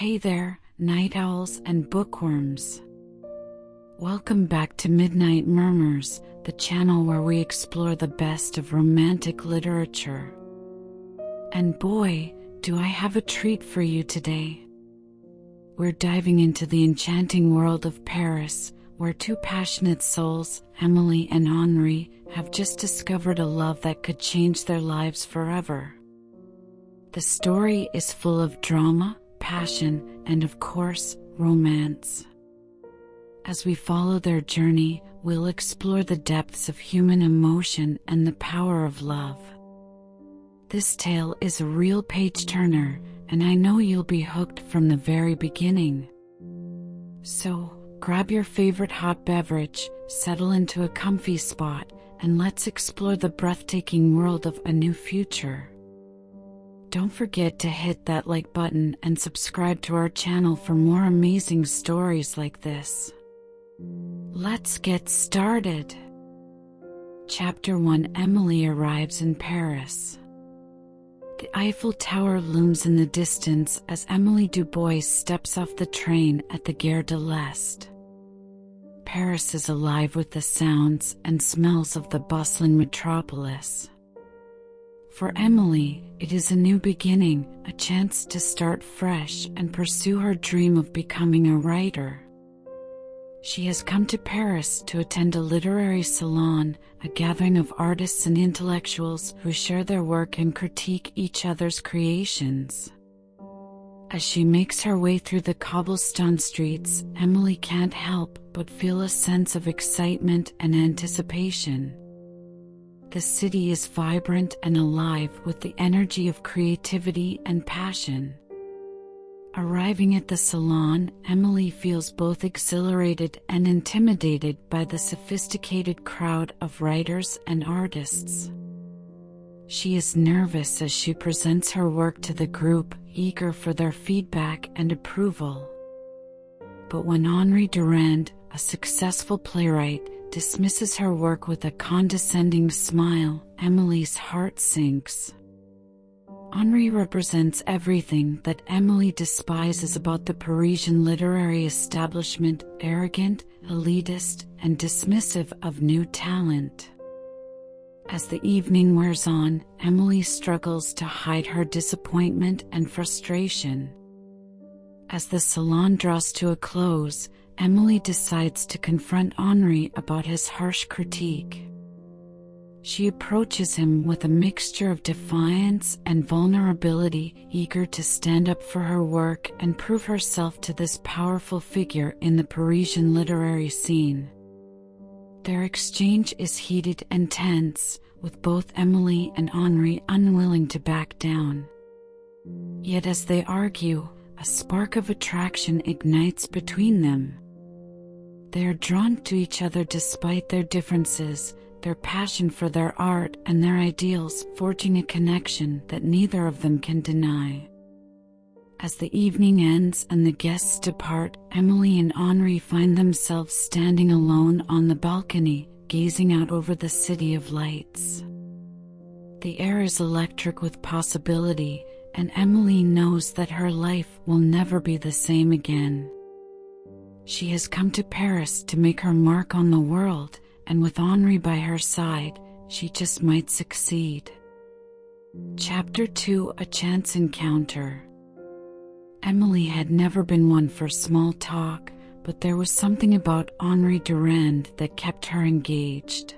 Hey there, night owls and bookworms. Welcome back to Midnight Murmurs, the channel where we explore the best of romantic literature. And boy, do I have a treat for you today. We're diving into the enchanting world of Paris, where two passionate souls, Emilie and Henri, have just discovered a love that could change their lives forever. The story is full of drama, passion, and of course, romance. As we follow their journey, we'll explore the depths of human emotion and the power of love. This tale is a real page-turner, and I know you'll be hooked from the very beginning. So, grab your favorite hot beverage, settle into a comfy spot, and let's explore the breathtaking world of A New Future. Don't forget to hit that like button and subscribe to our channel for more amazing stories like this. Let's get started. Chapter 1. Emilie arrives in Paris. The Eiffel Tower looms in the distance as Emilie Dubois steps off the train at the Gare de l'Est. Paris is alive with the sounds and smells of the bustling metropolis. For Emilie, it is a new beginning, a chance to start fresh and pursue her dream of becoming a writer. She has come to Paris to attend a literary salon, a gathering of artists and intellectuals who share their work and critique each other's creations. As she makes her way through the cobblestone streets, Emilie can't help but feel a sense of excitement and anticipation. The city is vibrant and alive with the energy of creativity and passion. Arriving at the salon, Emilie feels both exhilarated and intimidated by the sophisticated crowd of writers and artists. She is nervous as she presents her work to the group, eager for their feedback and approval. But when Henri Durand, a successful playwright, dismisses her work with a condescending smile, Emilie's heart sinks. Henri represents everything that Emilie despises about the Parisian literary establishment: arrogant, elitist, and dismissive of new talent. As the evening wears on, Emilie struggles to hide her disappointment and frustration. As the salon draws to a close, Emilie decides to confront Henri about his harsh critique. She approaches him with a mixture of defiance and vulnerability, eager to stand up for her work and prove herself to this powerful figure in the Parisian literary scene. Their exchange is heated and tense, with both Emilie and Henri unwilling to back down. Yet as they argue, a spark of attraction ignites between them. They are drawn to each other despite their differences, their passion for their art and their ideals, forging a connection that neither of them can deny. As the evening ends and the guests depart, Emilie and Henri find themselves standing alone on the balcony, gazing out over the city of lights. The air is electric with possibility, and Emilie knows that her life will never be the same again. She has come to Paris to make her mark on the world, and with Henri by her side, she just might succeed. Chapter 2. A Chance Encounter. Emilie had never been one for small talk, but there was something about Henri Durand that kept her engaged.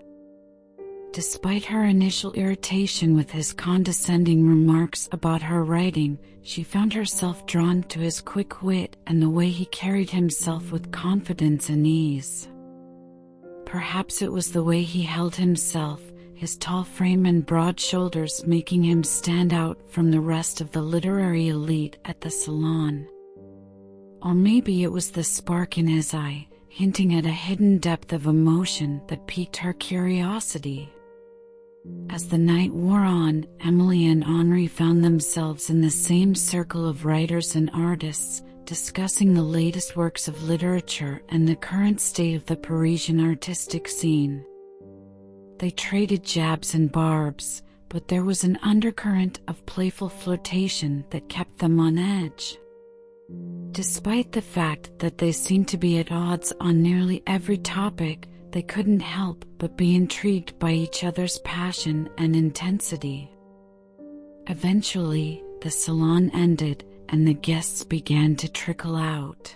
Despite her initial irritation with his condescending remarks about her writing, she found herself drawn to his quick wit and the way he carried himself with confidence and ease. Perhaps it was the way he held himself, his tall frame and broad shoulders making him stand out from the rest of the literary elite at the salon. Or maybe it was the spark in his eye, hinting at a hidden depth of emotion that piqued her curiosity. As the night wore on, Emilie and Henri found themselves in the same circle of writers and artists, discussing the latest works of literature and the current state of the Parisian artistic scene. They traded jabs and barbs, but there was an undercurrent of playful flirtation that kept them on edge. Despite the fact that they seemed to be at odds on nearly every topic, they couldn't help but be intrigued by each other's passion and intensity. Eventually, the salon ended and the guests began to trickle out.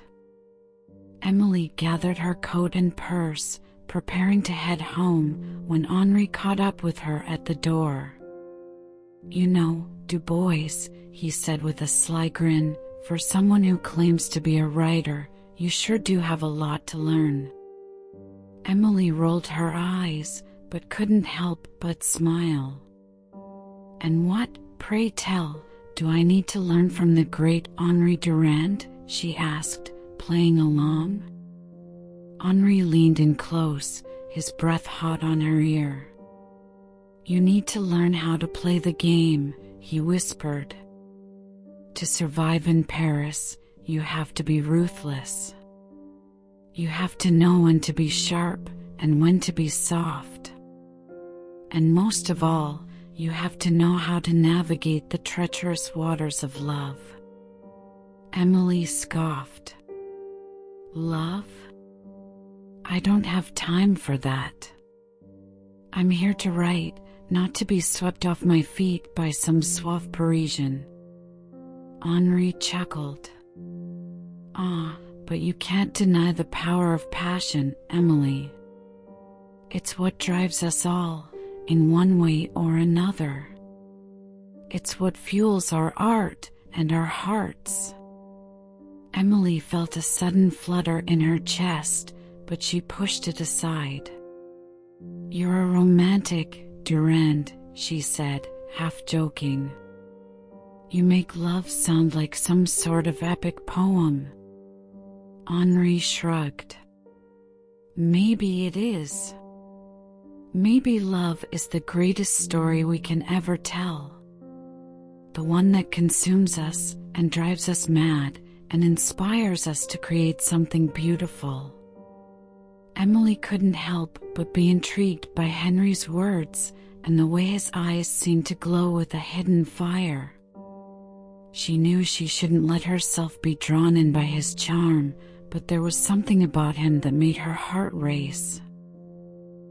Emilie gathered her coat and purse, preparing to head home, when Henri caught up with her at the door. "You know, Du Bois," he said with a sly grin, "for someone who claims to be a writer, you sure do have a lot to learn." Emilie rolled her eyes, but couldn't help but smile. "And what, pray tell, do I need to learn from the great Henri Durand?" she asked, playing along. Henri leaned in close, his breath hot on her ear. "You need to learn how to play the game," he whispered. "To survive in Paris, you have to be ruthless. You have to know when to be sharp and when to be soft. And most of all, you have to know how to navigate the treacherous waters of love." Emilie scoffed. "Love? I don't have time for that. I'm here to write, not to be swept off my feet by some suave Parisian." Henri chuckled. "Ah, but you can't deny the power of passion, Emilie. It's what drives us all, in one way or another. It's what fuels our art and our hearts." Emilie felt a sudden flutter in her chest, but she pushed it aside. "You're a romantic, Durand," she said, half joking. "You make love sound like some sort of epic poem." Henri shrugged. "Maybe it is. Maybe love is the greatest story we can ever tell. The one that consumes us and drives us mad and inspires us to create something beautiful." Emilie couldn't help but be intrigued by Henri's words and the way his eyes seemed to glow with a hidden fire. She knew she shouldn't let herself be drawn in by his charm, but there was something about him that made her heart race.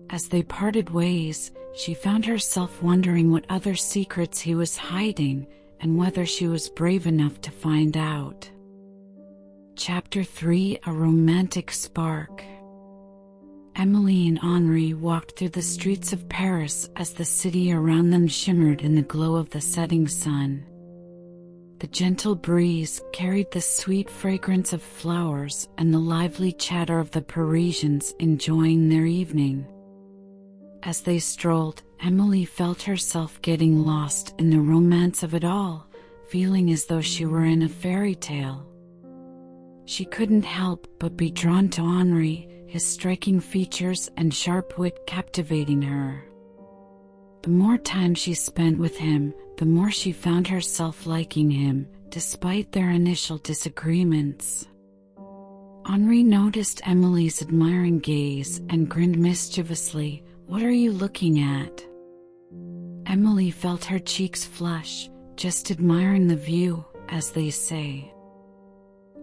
As they parted ways, she found herself wondering what other secrets he was hiding and whether she was brave enough to find out. Chapter 3: A Romantic Spark. Emilie and Henri walked through the streets of Paris as the city around them shimmered in the glow of the setting sun. The gentle breeze carried the sweet fragrance of flowers and the lively chatter of the Parisians enjoying their evening. As they strolled, Emilie felt herself getting lost in the romance of it all, feeling as though she were in a fairy tale. She couldn't help but be drawn to Henri, his striking features and sharp wit captivating her. The more time she spent with him, the more she found herself liking him, despite their initial disagreements. Henri noticed Emilie's admiring gaze and grinned mischievously. "What are you looking at?" Emilie felt her cheeks flush, just admiring the view, as they say.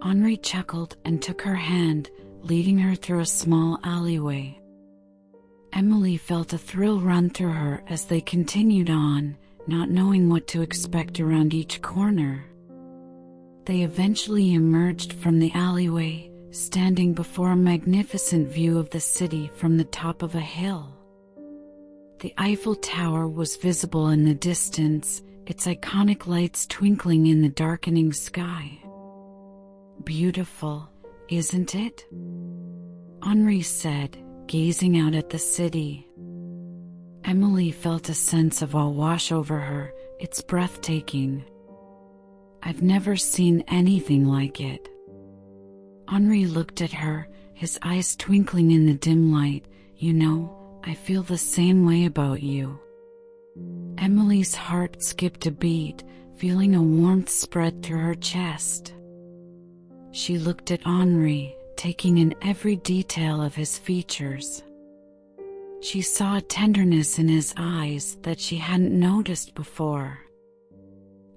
Henri chuckled and took her hand, leading her through a small alleyway. Emilie felt a thrill run through her as they continued on, not knowing what to expect around each corner. They eventually emerged from the alleyway, standing before a magnificent view of the city from the top of a hill. The Eiffel Tower was visible in the distance, its iconic lights twinkling in the darkening sky. "Beautiful, isn't it?" Henri said, gazing out at the city. Emilie felt a sense of awe wash over her. "It's breathtaking. I've never seen anything like it." Henri looked at her, his eyes twinkling in the dim light. "You know, I feel the same way about you." Emilie's heart skipped a beat, feeling a warmth spread through her chest. She looked at Henri, taking in every detail of his features. She saw a tenderness in his eyes that she hadn't noticed before.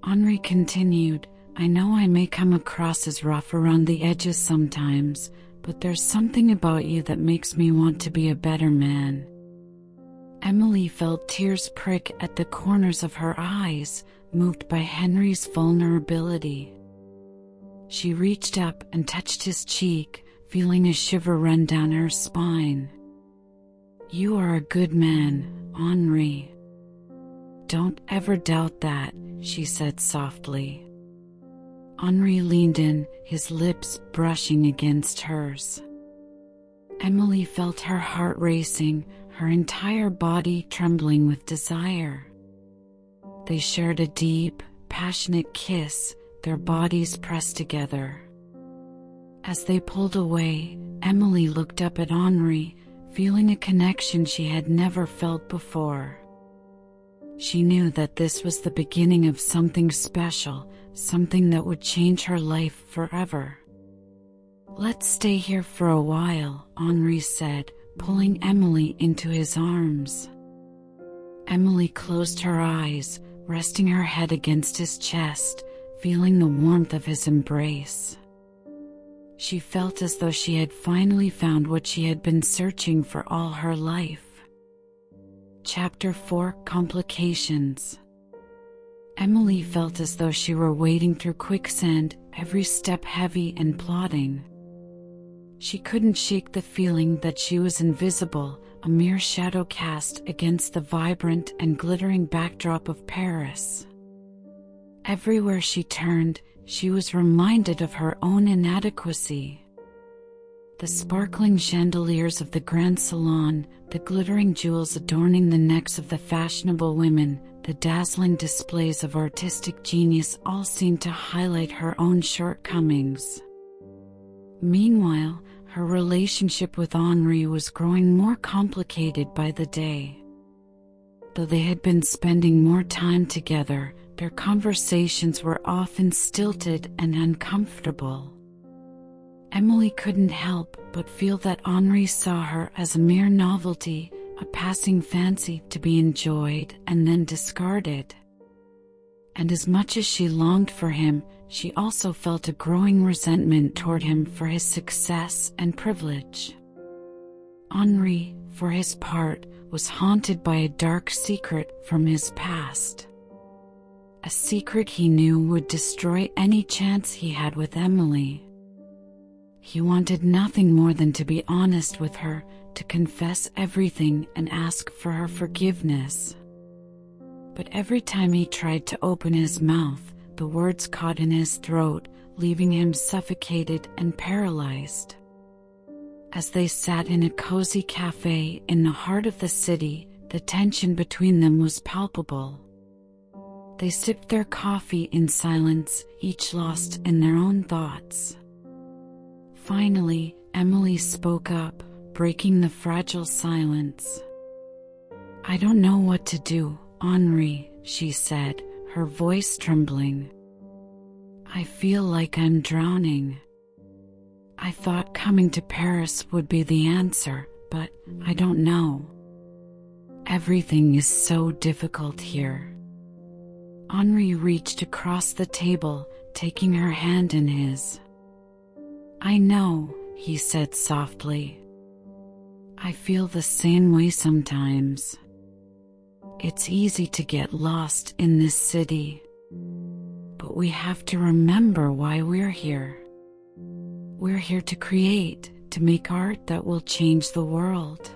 Henri continued, I know I may come across as rough around the edges sometimes, but there's something about you that makes me want to be a better man." Emilie felt tears prick at the corners of her eyes, moved by Henri's vulnerability. She reached up and touched his cheek, feeling a shiver run down her spine. "You are a good man, Henri. Don't ever doubt that," she said softly. Henri leaned in, his lips brushing against hers. Emilie felt her heart racing, her entire body trembling with desire. They shared a deep, passionate kiss, their bodies pressed together. As they pulled away, Emilie looked up at Henri, feeling a connection she had never felt before. She knew that this was the beginning of something special, something that would change her life forever. "Let's stay here for a while," Henri said, pulling Emilie into his arms. Emilie closed her eyes, resting her head against his chest, feeling the warmth of his embrace. She felt as though she had finally found what she had been searching for all her life. Chapter 4: Complications. Emilie felt as though she were wading through quicksand, every step heavy and plodding. She couldn't shake the feeling that she was invisible, a mere shadow cast against the vibrant and glittering backdrop of Paris. Everywhere she turned, she was reminded of her own inadequacy. The sparkling chandeliers of the Grand Salon, the glittering jewels adorning the necks of the fashionable women, the dazzling displays of artistic genius all seemed to highlight her own shortcomings. Meanwhile, her relationship with Henri was growing more complicated by the day. Though they had been spending more time together, their conversations were often stilted and uncomfortable. Emilie couldn't help but feel that Henri saw her as a mere novelty, a passing fancy to be enjoyed and then discarded. And as much as she longed for him, she also felt a growing resentment toward him for his success and privilege. Henri, for his part, was haunted by a dark secret from his past. A secret he knew would destroy any chance he had with Emilie. He wanted nothing more than to be honest with her, to confess everything and ask for her forgiveness. But every time he tried to open his mouth, the words caught in his throat, leaving him suffocated and paralyzed. As they sat in a cozy cafe in the heart of the city, the tension between them was palpable. They sipped their coffee in silence, each lost in their own thoughts. Finally, Emilie spoke up, breaking the fragile silence. "I don't know what to do, Henri," she said, her voice trembling. "I feel like I'm drowning. I thought coming to Paris would be the answer, but I don't know. Everything is so difficult here." Henri reached across the table, taking her hand in his. "I know," he said softly. "I feel the same way sometimes. It's easy to get lost in this city. But we have to remember why we're here. We're here to create, to make art that will change the world."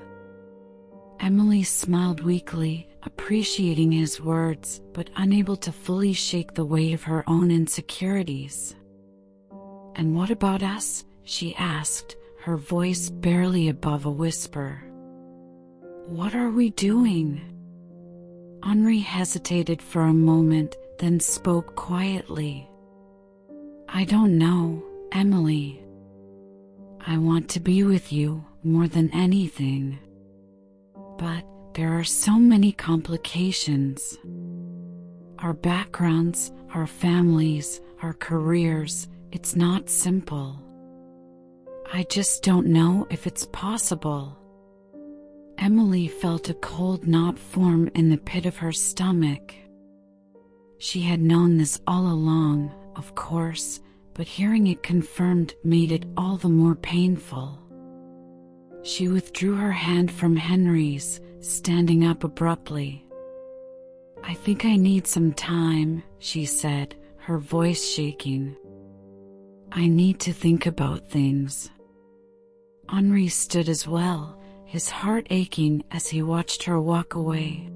Emilie smiled weakly, appreciating his words, but unable to fully shake the weight of her own insecurities. "And what about us?" she asked, her voice barely above a whisper. "What are we doing?" Henri hesitated for a moment, then spoke quietly. "I don't know, Emilie. I want to be with you more than anything. But there are so many complications. Our backgrounds, our families, our careers, it's not simple. I just don't know if it's possible." Emilie felt a cold knot form in the pit of her stomach. She had known this all along, of course, but hearing it confirmed made it all the more painful. She withdrew her hand from Henri's, standing up abruptly. "I think I need some time," she said, her voice shaking. "I need to think about things." Henri stood as well, his heart aching as he watched her walk away.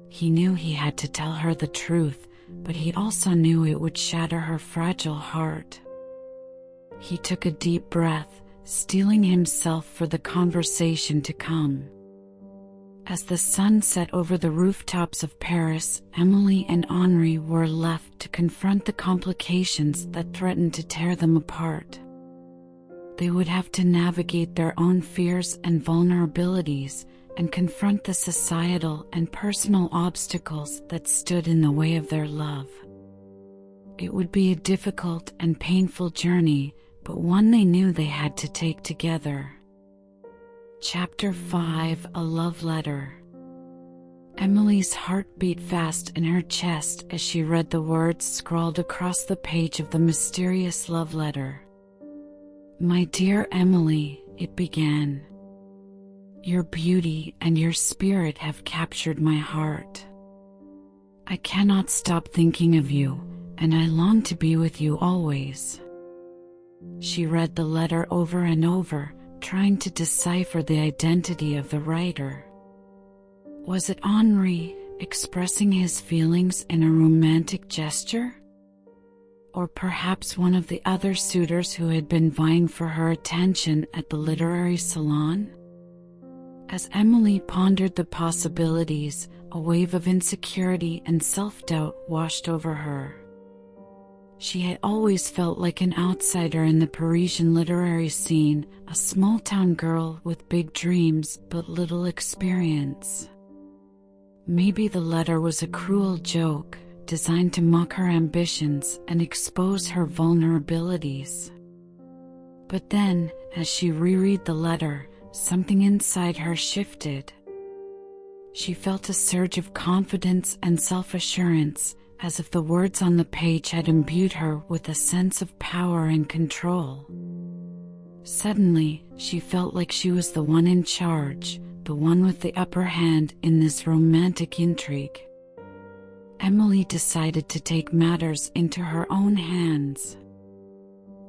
He knew he had to tell her the truth, but he also knew it would shatter her fragile heart. He took a deep breath, steeling himself for the conversation to come. As the sun set over the rooftops of Paris, Emilie and Henri were left to confront the complications that threatened to tear them apart. They would have to navigate their own fears and vulnerabilities and confront the societal and personal obstacles that stood in the way of their love. It would be a difficult and painful journey, but one they knew they had to take together. Chapter 5: A Love Letter. Emilie's heart beat fast in her chest as she read the words scrawled across the page of the mysterious love letter. "My dear Emilie," it began. "Your beauty and your spirit have captured my heart. I cannot stop thinking of you, and I long to be with you always." She read the letter over and over, trying to decipher the identity of the writer. Was it Henri expressing his feelings in a romantic gesture? Or perhaps one of the other suitors who had been vying for her attention at the literary salon? As Emilie pondered the possibilities, a wave of insecurity and self-doubt washed over her. She had always felt like an outsider in the Parisian literary scene, a small-town girl with big dreams but little experience. Maybe the letter was a cruel joke, designed to mock her ambitions and expose her vulnerabilities. But then, as she reread the letter, something inside her shifted. She felt a surge of confidence and self-assurance, as if the words on the page had imbued her with a sense of power and control. Suddenly, she felt like she was the one in charge, the one with the upper hand in this romantic intrigue. Emilie decided to take matters into her own hands.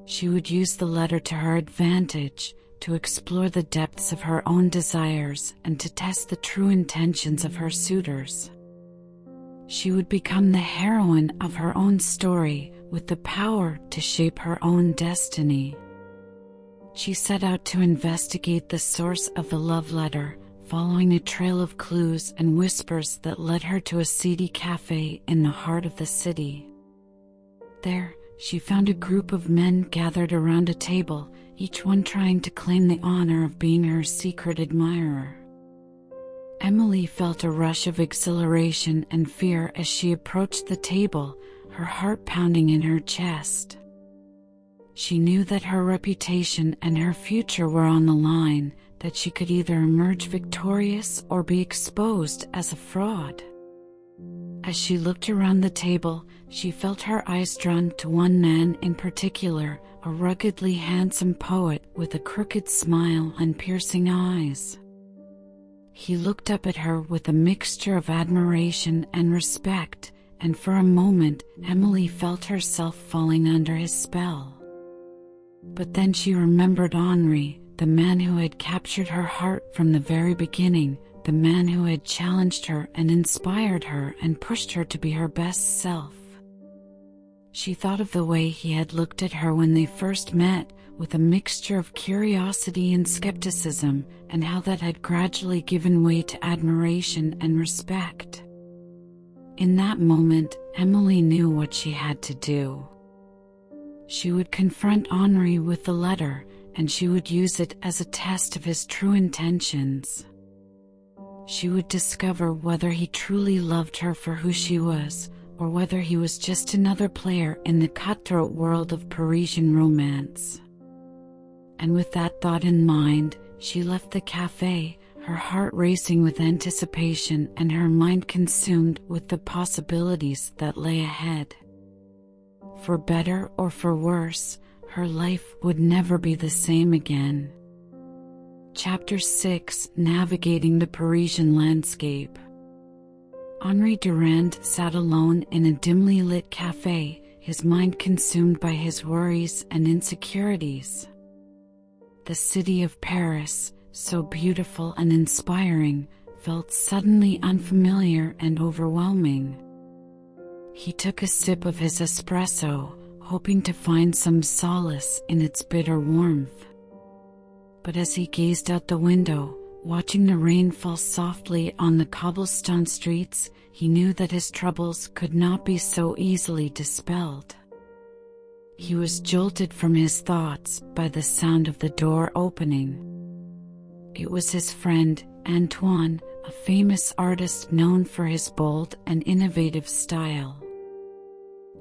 She would use the letter to her advantage, to explore the depths of her own desires and to test the true intentions of her suitors. She would become the heroine of her own story, with the power to shape her own destiny. She set out to investigate the source of the love letter, following a trail of clues and whispers that led her to a seedy cafe in the heart of the city. There, she found a group of men gathered around a table, each one trying to claim the honor of being her secret admirer. Emilie felt a rush of exhilaration and fear as she approached the table, her heart pounding in her chest. She knew that her reputation and her future were on the line, that she could either emerge victorious or be exposed as a fraud. As she looked around the table, she felt her eyes drawn to one man in particular, a ruggedly handsome poet with a crooked smile and piercing eyes. He looked up at her with a mixture of admiration and respect, and for a moment, Emilie felt herself falling under his spell. But then she remembered Henri, the man who had captured her heart from the very beginning, the man who had challenged her and inspired her and pushed her to be her best self. She thought of the way he had looked at her when they first met, with a mixture of curiosity and skepticism, and how that had gradually given way to admiration and respect. In that moment, Emilie knew what she had to do. She would confront Henri with the letter, and she would use it as a test of his true intentions. She would discover whether he truly loved her for who she was, or whether he was just another player in the cutthroat world of Parisian romance. And with that thought in mind, she left the cafe, her heart racing with anticipation and her mind consumed with the possibilities that lay ahead. For better or for worse, her life would never be the same again. Chapter 6: Navigating the Parisian Landscape. Henri Durand sat alone in a dimly lit cafe, his mind consumed by his worries and insecurities. The city of Paris, so beautiful and inspiring, felt suddenly unfamiliar and overwhelming. He took a sip of his espresso, hoping to find some solace in its bitter warmth. But as he gazed out the window, watching the rain fall softly on the cobblestone streets, he knew that his troubles could not be so easily dispelled. He was jolted from his thoughts by the sound of the door opening. It was his friend, Antoine, a famous artist known for his bold and innovative style.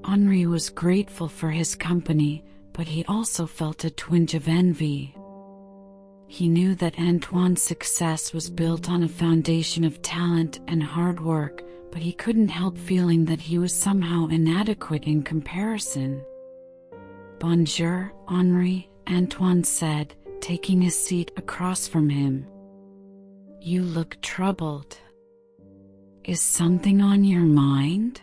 Henri was grateful for his company, but he also felt a twinge of envy. He knew that Antoine's success was built on a foundation of talent and hard work, but he couldn't help feeling that he was somehow inadequate in comparison. "Bonjour, Henri," Antoine said, taking a seat across from him. "You look troubled. Is something on your mind?"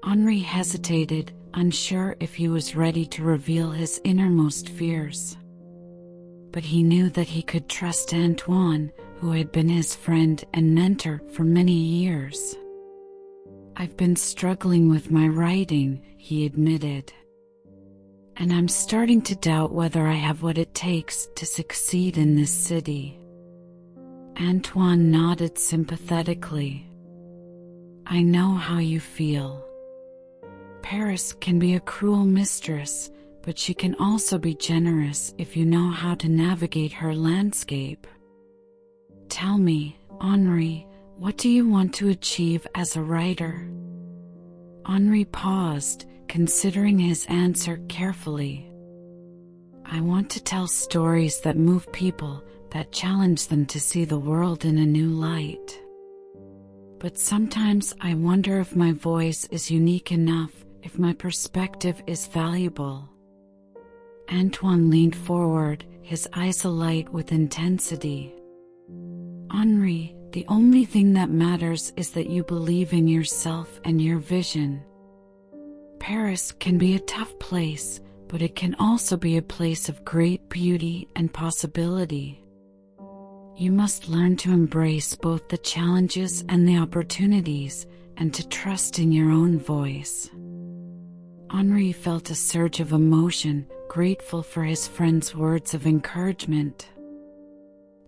Henri hesitated, unsure if he was ready to reveal his innermost fears. But he knew that he could trust Antoine, who had been his friend and mentor for many years. "I've been struggling with my writing," he admitted. "And I'm starting to doubt whether I have what it takes to succeed in this city." Antoine nodded sympathetically. "I know how you feel. Paris can be a cruel mistress, but she can also be generous if you know how to navigate her landscape. Tell me, Henri, what do you want to achieve as a writer?" Henri paused, considering his answer carefully. "I want to tell stories that move people, that challenge them to see the world in a new light. But sometimes I wonder if my voice is unique enough, if my perspective is valuable." Antoine leaned forward, his eyes alight with intensity. "Henri, the only thing that matters is that you believe in yourself and your vision. Paris can be a tough place, but it can also be a place of great beauty and possibility. You must learn to embrace both the challenges and the opportunities, and to trust in your own voice." Henri felt a surge of emotion, grateful for his friend's words of encouragement.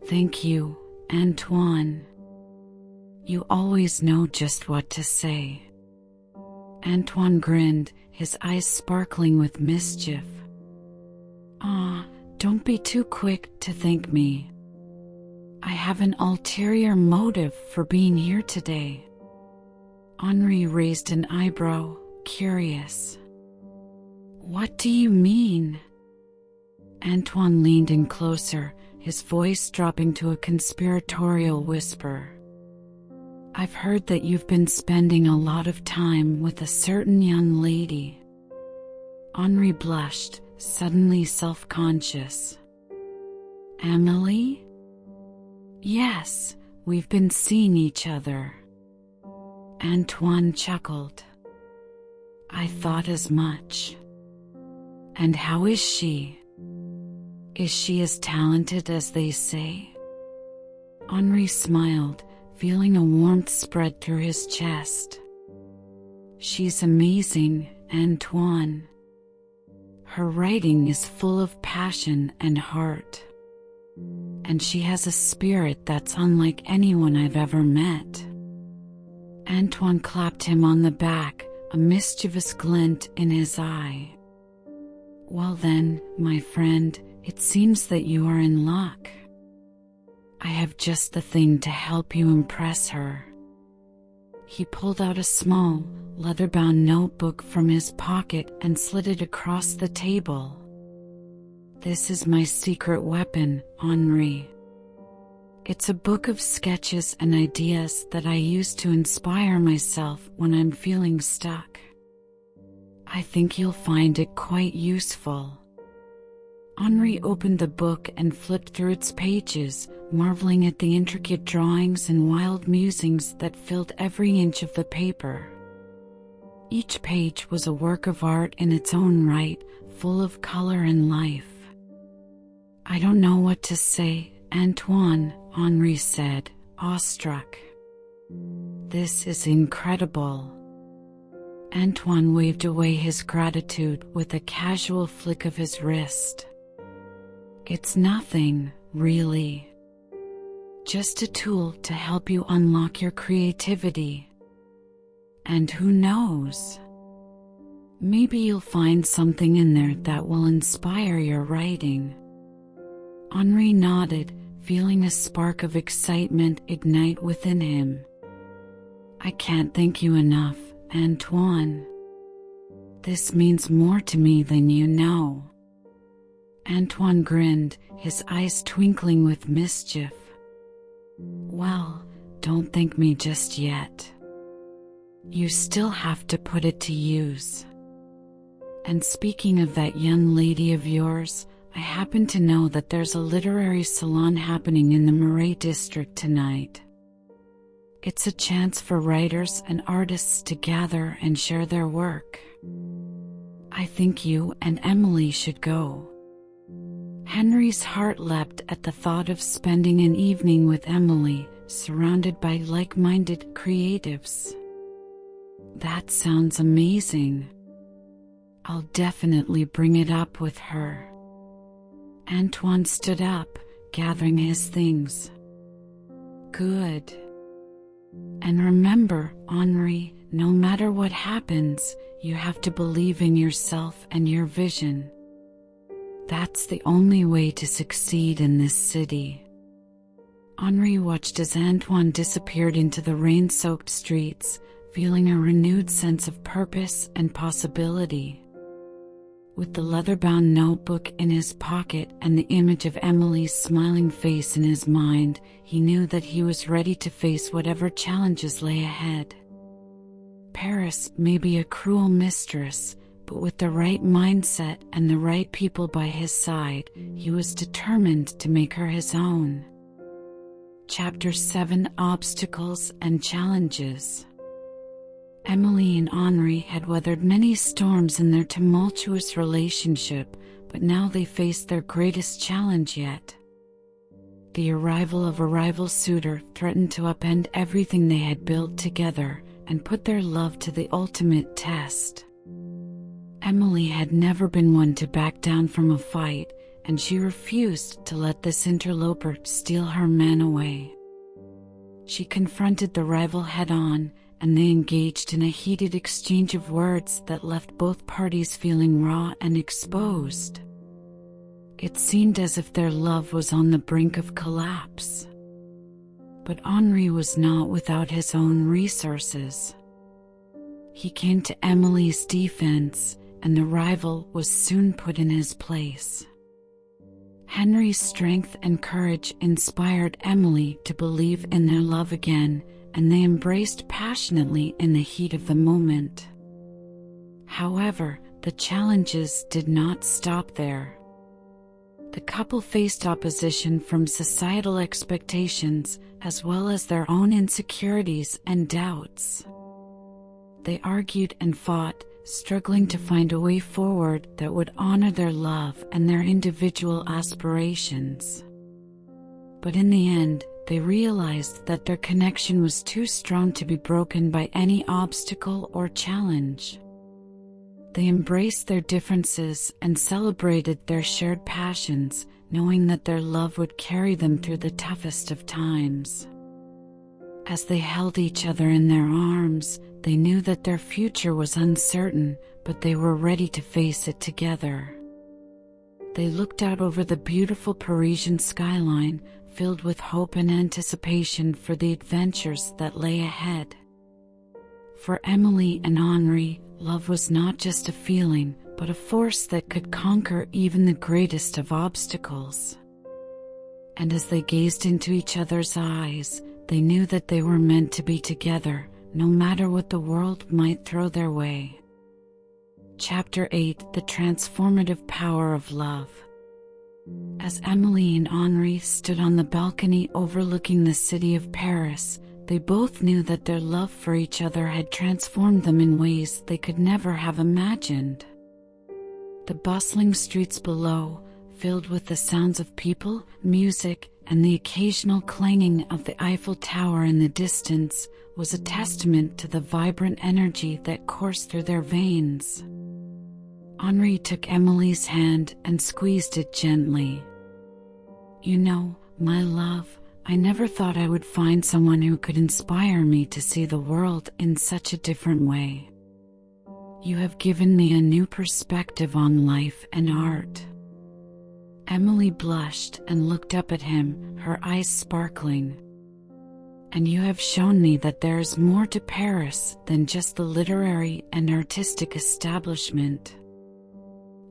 "Thank you, Antoine. You always know just what to say." Antoine grinned, his eyes sparkling with mischief. "Ah, don't be too quick to thank me. I have an ulterior motive for being here today." Henri raised an eyebrow, curious. "What do you mean?" Antoine leaned in closer, his voice dropping to a conspiratorial whisper. "I've heard that you've been spending a lot of time with a certain young lady." Henri blushed, suddenly self-conscious. "Emilie?" "Yes, we've been seeing each other." Antoine chuckled. "I thought as much. And how is she? Is she as talented as they say?" Henri smiled, feeling a warmth spread through his chest. "She's amazing, Antoine. Her writing is full of passion and heart. And she has a spirit that's unlike anyone I've ever met." Antoine clapped him on the back, a mischievous glint in his eye. "Well then, my friend, it seems that you are in luck. I have just the thing to help you impress her." He pulled out a small, leather-bound notebook from his pocket and slid it across the table. "This is my secret weapon, Henri. It's a book of sketches and ideas that I use to inspire myself when I'm feeling stuck. I think you'll find it quite useful." Henri opened the book and flipped through its pages, marveling at the intricate drawings and wild musings that filled every inch of the paper. Each page was a work of art in its own right, full of color and life. "I don't know what to say, Antoine," Henri said, awestruck. "This is incredible." Antoine waved away his gratitude with a casual flick of his wrist. "It's nothing, really. Just a tool to help you unlock your creativity. And who knows? Maybe you'll find something in there that will inspire your writing." Henri nodded, feeling a spark of excitement ignite within him. "I can't thank you enough, Antoine. This means more to me than you know." Antoine grinned, his eyes twinkling with mischief. "Well, don't thank me just yet. You still have to put it to use. And speaking of that young lady of yours, I happen to know that there's a literary salon happening in the Marais district tonight. It's a chance for writers and artists to gather and share their work. I think you and Emilie should go." Henri's heart leapt at the thought of spending an evening with Emilie, surrounded by like-minded creatives. "That sounds amazing. I'll definitely bring it up with her." Antoine stood up, gathering his things. "Good. And remember, Henri, no matter what happens, you have to believe in yourself and your vision. That's the only way to succeed in this city." Henri watched as Antoine disappeared into the rain-soaked streets, feeling a renewed sense of purpose and possibility. With the leather-bound notebook in his pocket and the image of Emilie's smiling face in his mind, he knew that he was ready to face whatever challenges lay ahead. Paris may be a cruel mistress, but with the right mindset and the right people by his side, he was determined to make her his own. Chapter 7: Obstacles and Challenges. Emilie and Henri had weathered many storms in their tumultuous relationship, but now they faced their greatest challenge yet. The arrival of a rival suitor threatened to upend everything they had built together and put their love to the ultimate test. Emilie had never been one to back down from a fight, and she refused to let this interloper steal her man away. She confronted the rival head-on, and they engaged in a heated exchange of words that left both parties feeling raw and exposed. It seemed as if their love was on the brink of collapse. But Henri was not without his own resources. He came to Emilie's defense, and the rival was soon put in his place. Henri's strength and courage inspired Emilie to believe in their love again, and they embraced passionately in the heat of the moment. However, the challenges did not stop there. The couple faced opposition from societal expectations as well as their own insecurities and doubts. They argued and fought, struggling to find a way forward that would honor their love and their individual aspirations. But in the end, they realized that their connection was too strong to be broken by any obstacle or challenge. They embraced their differences and celebrated their shared passions, knowing that their love would carry them through the toughest of times. As they held each other in their arms, they knew that their future was uncertain, but they were ready to face it together. They looked out over the beautiful Parisian skyline, filled with hope and anticipation for the adventures that lay ahead. For Emilie and Henri, love was not just a feeling, but a force that could conquer even the greatest of obstacles. And as they gazed into each other's eyes, they knew that they were meant to be together, no matter what the world might throw their way. Chapter 8: The Transformative Power of Love. As Emilie and Henri stood on the balcony overlooking the city of Paris, they both knew that their love for each other had transformed them in ways they could never have imagined. The bustling streets below, filled with the sounds of people, music, and the occasional clanging of the Eiffel Tower in the distance, was a testament to the vibrant energy that coursed through their veins. Henri took Emilie's hand and squeezed it gently. "You know, my love, I never thought I would find someone who could inspire me to see the world in such a different way. You have given me a new perspective on life and art." Emilie blushed and looked up at him, her eyes sparkling. "And you have shown me that there is more to Paris than just the literary and artistic establishment.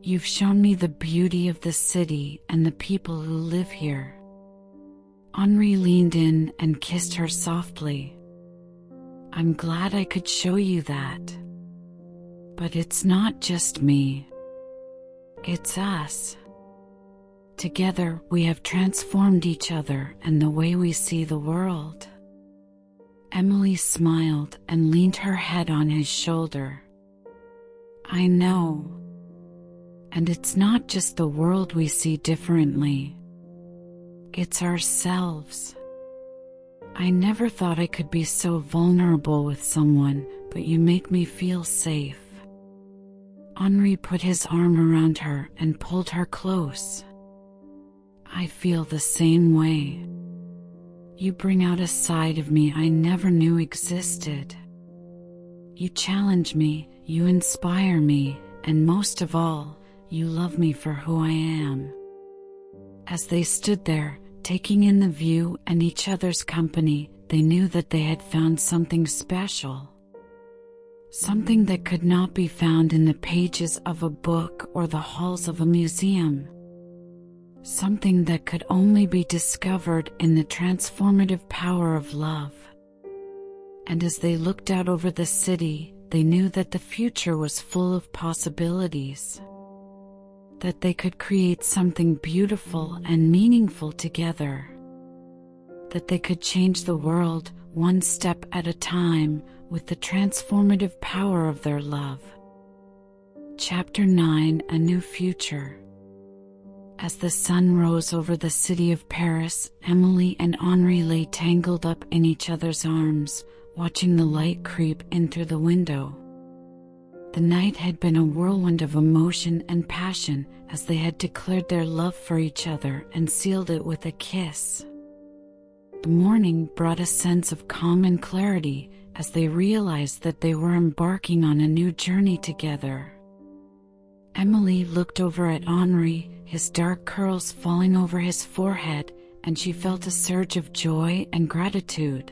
You've shown me the beauty of the city and the people who live here." Henri leaned in and kissed her softly. "I'm glad I could show you that. But it's not just me. It's us. Together we have transformed each other and the way we see the world." Emilie smiled and leaned her head on his shoulder. "I know. And it's not just the world we see differently. It's ourselves. I never thought I could be so vulnerable with someone, but you make me feel safe." Henri put his arm around her and pulled her close. "I feel the same way. You bring out a side of me I never knew existed. You challenge me, you inspire me, and most of all, you love me for who I am." As they stood there, taking in the view and each other's company, they knew that they had found something special. Something that could not be found in the pages of a book or the halls of a museum. Something that could only be discovered in the transformative power of love. And as they looked out over the city, they knew that the future was full of possibilities. That they could create something beautiful and meaningful together. That they could change the world one step at a time with the transformative power of their love. Chapter 9: A New Future. As the sun rose over the city of Paris, Emilie and Henri lay tangled up in each other's arms, watching the light creep in through the window. The night had been a whirlwind of emotion and passion as they had declared their love for each other and sealed it with a kiss. The morning brought a sense of calm and clarity as they realized that they were embarking on a new journey together. Emilie looked over at Henri, his dark curls falling over his forehead, and she felt a surge of joy and gratitude.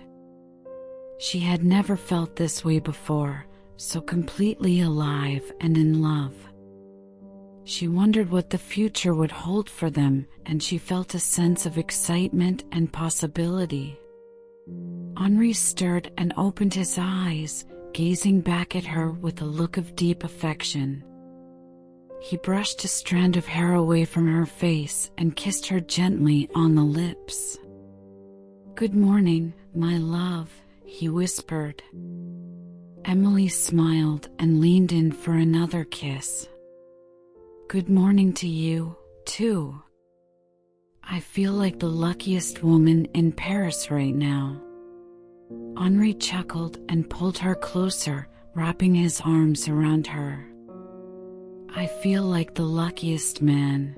She had never felt this way before, so completely alive and in love. She wondered what the future would hold for them, and she felt a sense of excitement and possibility. Henri stirred and opened his eyes, gazing back at her with a look of deep affection. He brushed a strand of hair away from her face and kissed her gently on the lips. "Good morning, my love," he whispered. Emilie smiled and leaned in for another kiss. "Good morning to you, too. I feel like the luckiest woman in Paris right now." Henri chuckled and pulled her closer, wrapping his arms around her. "I feel like the luckiest man.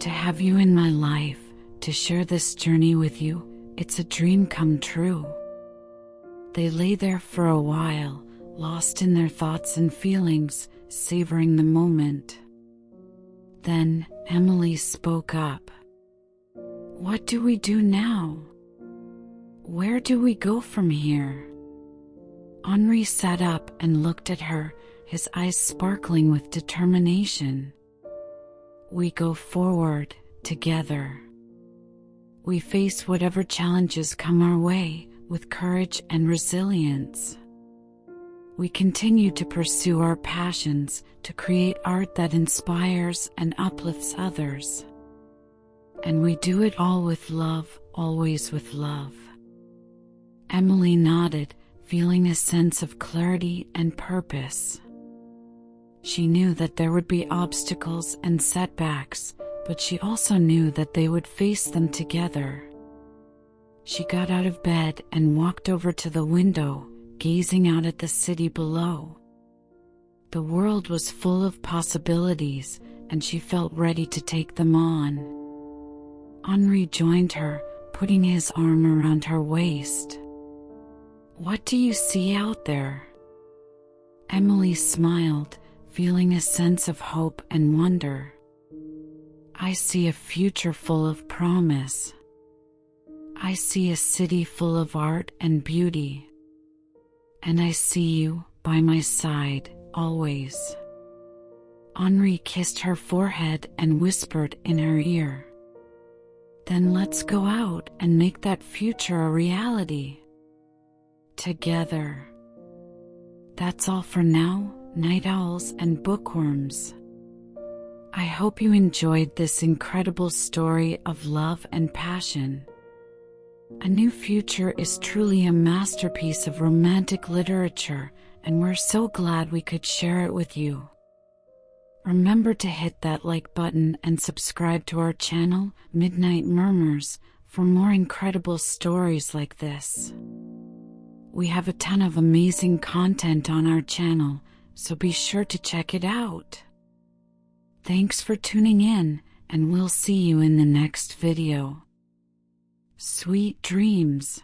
To have you in my life, to share this journey with you, it's a dream come true." They lay there for a while, lost in their thoughts and feelings, savoring the moment. Then Emilie spoke up. "What do we do now? Where do we go from here?" Henri sat up and looked at her, his eyes sparkling with determination. "We go forward, together. We face whatever challenges come our way, with courage and resilience. we continue to pursue our passions, to create art that inspires and uplifts others. And we do it all with love, always with love. Emilie nodded, feeling a sense of clarity and purpose. She knew that there would be obstacles and setbacks, but she also knew that they would face them together. She got out of bed and walked over to the window, gazing out at the city below. The world was full of possibilities, and she felt ready to take them on. Henri joined her, putting his arm around her waist. "What do you see out there?" Emilie smiled, feeling a sense of hope and wonder. "I see a future full of promise. I see a city full of art and beauty. And I see you by my side, always." Henri kissed her forehead and whispered in her ear, "Then let's go out and make that future a reality. Together." That's all for now, night owls and bookworms. I hope you enjoyed this incredible story of love and passion. A New Future is truly a masterpiece of romantic literature, and we're so glad we could share it with you. Remember to hit that like button and subscribe to our channel, Midnight Murmurs, for more incredible stories like this. We have a ton of amazing content on our channel, so be sure to check it out. Thanks for tuning in, and we'll see you in the next video. Sweet dreams.